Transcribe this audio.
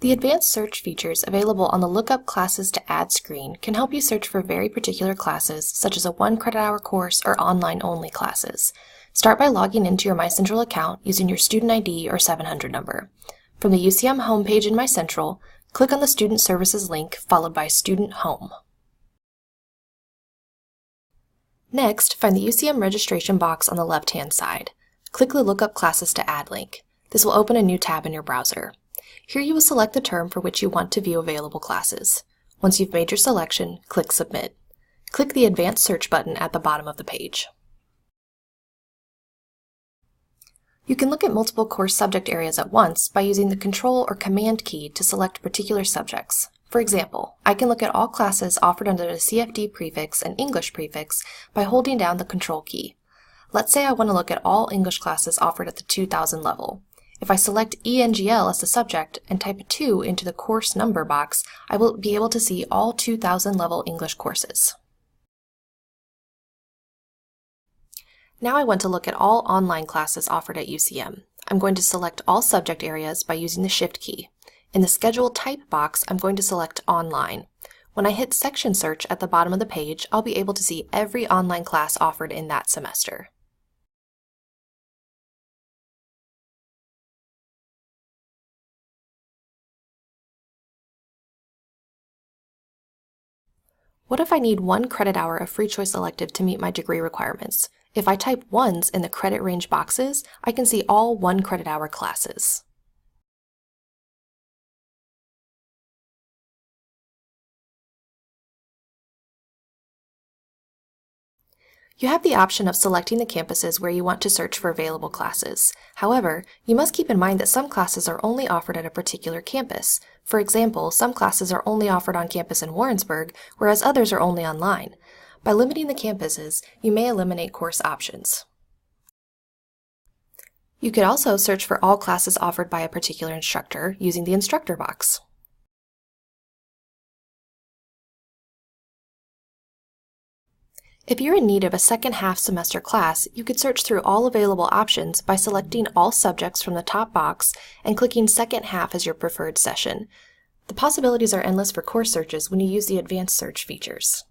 The advanced search features available on the Look Up Classes to Add screen can help you search for very particular classes, such as a 1 credit hour course or online-only classes. Start by logging into your MyCentral account using your student ID or 700 number. From the UCM homepage in MyCentral, click on the Student Services link followed by Student Home. Next, find the UCM registration box on the left-hand side. Click the Look Up Classes to Add link. This will open a new tab in your browser. Here you will select the term for which you want to view available classes. Once you've made your selection, click Submit. Click the Advanced Search button at the bottom of the page. You can look at multiple course subject areas at once by using the Control or Command key to select particular subjects. For example, I can look at all classes offered under the CFD prefix and English prefix by holding down the Control key. Let's say I want to look at all English classes offered at the 2000 level. If I select ENGL as the subject and type a 2 into the course number box, I will be able to see all 2000 level English courses. Now I want to look at all online classes offered at UCM. I'm going to select all subject areas by using the Shift key. In the Schedule Type box, I'm going to select Online. When I hit Section Search at the bottom of the page, I'll be able to see every online class offered in that semester. What if I need 1 credit hour of free choice elective to meet my degree requirements? If I type 1s in the credit range boxes, I can see all 1 credit hour classes. You have the option of selecting the campuses where you want to search for available classes. However, you must keep in mind that some classes are only offered at a particular campus. For example, some classes are only offered on campus in Warrensburg, whereas others are only online. By limiting the campuses, you may eliminate course options. You could also search for all classes offered by a particular instructor using the Instructor box. If you're in need of a second half semester class, you could search through all available options by selecting all subjects from the top box and clicking second half as your preferred session. The possibilities are endless for course searches when you use the advanced search features.